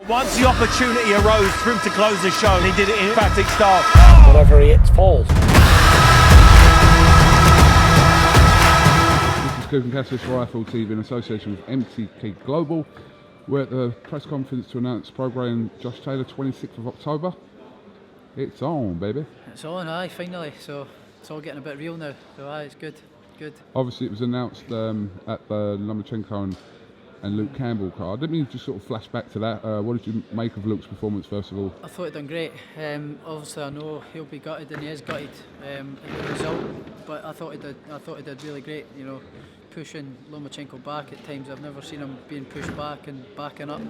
Once the opportunity arose for him to close the show, he did it in emphatic style. Whatever he hits falls. This is KUGAN CASSIUS Rifle TV in association with MTK Global. We're at the press conference to announce Prograis and Josh Taylor, 26th of October. It's on, baby. It's on, aye, finally. So it's all getting a bit real now. So aye, it's good, good. Obviously, it was announced at the Lomachenko and Luke Campbell card. Didn't you just sort of flash back to that? What did you make of Luke's performance, first of all? I thought he'd done great. Obviously, I know he'll be gutted, and he is gutted at the result. But I thought he did really great. You know, pushing Lomachenko back at times. I've never seen him being pushed back and backing up.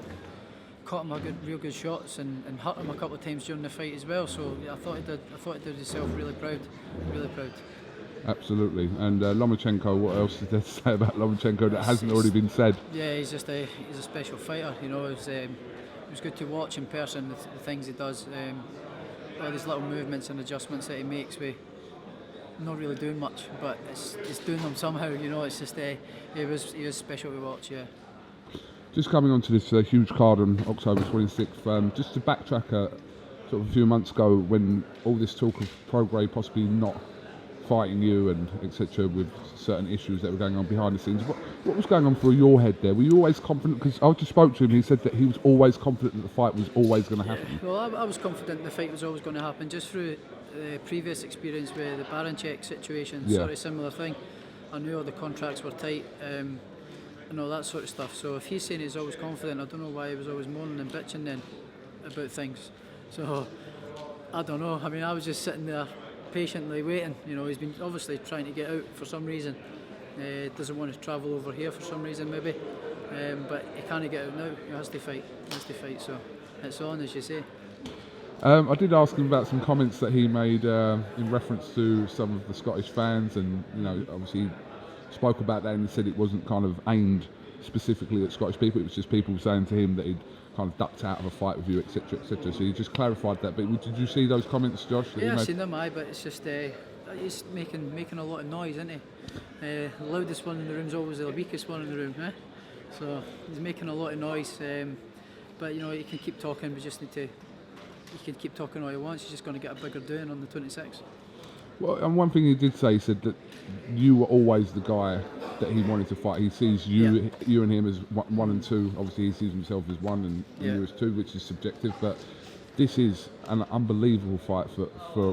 Caught him real good shots and hurt him a couple of times during the fight as well. So yeah, I thought he did himself really proud, really proud. Absolutely. And Lomachenko, what else is there to say about Lomachenko that hasn't already been said? Yeah, he's a special fighter. You know, it was good to watch in person the things he does. All these little movements and adjustments that he makes. Not really doing much, but it's doing them somehow. You know, it's just he was special to watch. Yeah. Just coming on to this huge card on October 26th, just to backtrack sort of a few months ago when all this talk of Prograis possibly not fighting you and etc. with certain issues that were going on behind the scenes. What was going on through your head there? Were you always confident? Because I just spoke to him, he said that he was always confident that the fight was always going to happen. Well, I was confident the fight was always going to happen, just through the previous experience with the Baranchek situation, sort of similar thing. I knew all the contracts were tight and all that sort of stuff. So if he's saying he's always confident, I don't know why he was always moaning and bitching then about things. So I don't know. I mean, I was just sitting there patiently waiting. You know, he's been obviously trying to get out for some reason. Doesn't want to travel over here for some reason maybe. But he can't get out now. He has to fight. So it's on, as you say. I did ask him about some comments that he made in reference to some of the Scottish fans, and you know, obviously he spoke about that and he said it wasn't kind of aimed specifically at Scottish people. It was just people saying to him that he'd kind of ducked out of a fight with you, etc., etc. So he just clarified that. But did you see those comments, Josh? Yeah, I've seen them, but it's just he's making a lot of noise, isn't he? The loudest one in the room is always the weakest one in the room, eh? So he's making a lot of noise. But you know, you can keep talking. We just need to. He can keep talking all he wants. He's just going to get a bigger doing on the 26th. Well, and one thing he did say, he said that you were always the guy that he wanted to fight. He sees you and him as one and two. Obviously, he sees himself as one and you as two, which is subjective. But this is an unbelievable fight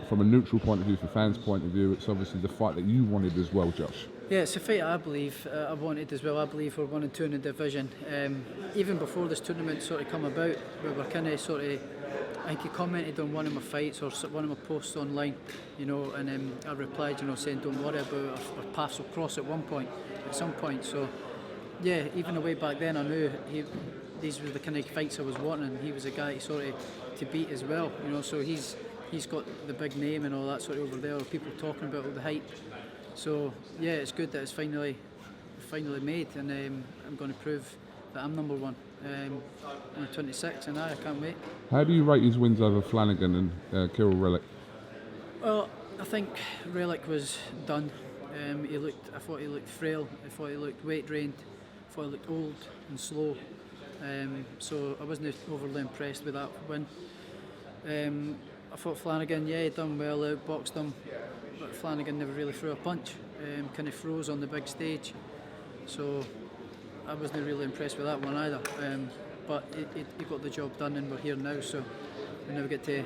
from a neutral point of view, from fans' point of view. It's obviously the fight that you wanted as well, Josh. Yeah, it's a fight I believe I wanted as well. I believe we're 1 and 2 in the division. Even before this tournament sort of come about, we were kind of sort of. I think he commented on one of my fights or one of my posts online, you know, and I replied, you know, saying don't worry about our paths will cross at some point. So, yeah, even the way back then, I knew these were the kind of fights I was wanting, and he was a guy sort of to beat as well, you know. So he's got the big name and all that sort of over there, people talking about all the hype. So yeah, it's good that it's finally made, and I'm going to prove that I'm number one. On the 26th, and I can't wait. How do you rate his wins over Flanagan and Kirill Relic? Well, I think Relic was done. I thought he looked frail. I thought he looked weight drained. I thought he looked old and slow. So I wasn't overly impressed with that win. I thought Flanagan, he done well, outboxed him, but Flanagan never really threw a punch. Kind of froze on the big stage. So I wasn't really impressed with that one either, but he got the job done, and we're here now, so we now get to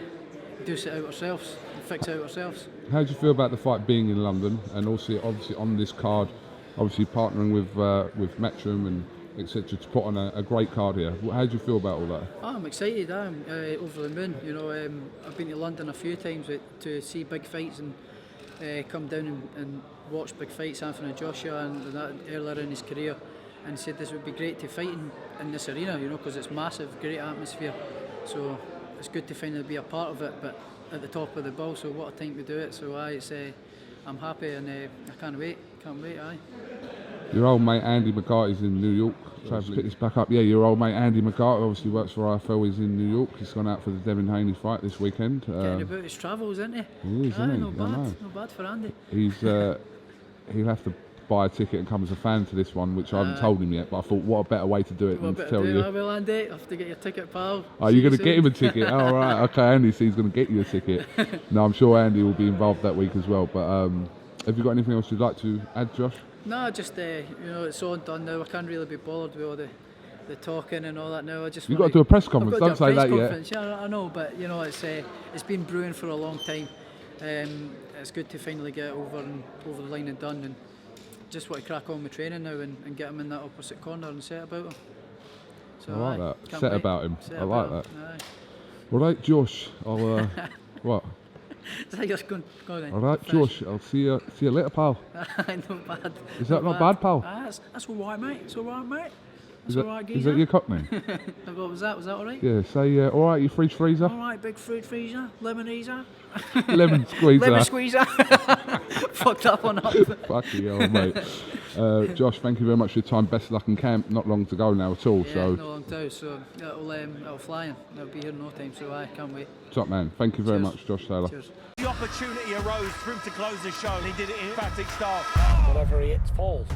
deuce it out ourselves and fix it out ourselves. How do you feel about the fight being in London, and also obviously on this card, obviously partnering with Matchroom and etc. to put on a great card here? How do you feel about all that? I'm excited. I'm over the moon. You know, I've been to London a few times to see big fights and come down and watch big fights. Anthony Joshua and that earlier in his career. And said this would be great to fight in this arena, you know, because it's massive, great atmosphere. So it's good to finally be a part of it, but at the top of the bill. So what a time to do it. So I'm happy, and I can't wait. Aye. Your old mate Andy McCarty's in New York. Try to pick this back up. Yeah, your old mate Andy McCarty obviously works for IFL. He's in New York. He's gone out for the Devin Haney fight this weekend. Getting about his travels, isn't he? He is, isn't he? Not bad for Andy. He'll have to buy a ticket and come as a fan to this one, which I haven't told him yet. But I thought, what a better way to do it than to tell you. I will, Andy. I have to get your ticket, pal. Are you going to get him a ticket? Oh, right. Okay, Andy says he's going to get you a ticket. No, I'm sure Andy will be involved that week as well. But have you got anything else you'd like to add, Josh? No, just you know, it's all done now. I can't really be bothered with all the talking and all that now. I just You've got to do a press conference. Don't say that yet. Yeah, I know, but you know, it's been brewing for a long time. It's good to finally get it over the line and done, and just want to crack on with training now and get him in that opposite corner and set about him. So, I like that. Set about him. I like that. Aye. All right, Josh. I'll what? Just go then. All right, Josh. I'll see you later, pal. Not bad. Is that not bad, pal? That's all right, mate. It's all right, mate. Is that your cockney? What was that? Was that all right? Yeah. Say all right, you fridge freezer. All right, big fruit freezer, lemon-easer. Lemon squeezer. Lemon squeezer. Fucked that one up. Fucking hell, mate. Josh, thank you very much for your time. Best of luck in camp. Not long to go now at all. Yeah, so not long to go. So it'll fly in. It'll be here in no time. So I can't wait. Top man. Thank you very much, Josh Taylor. Cheers. The opportunity arose for him to close the show, and he did it in emphatic style. Whatever he hits falls.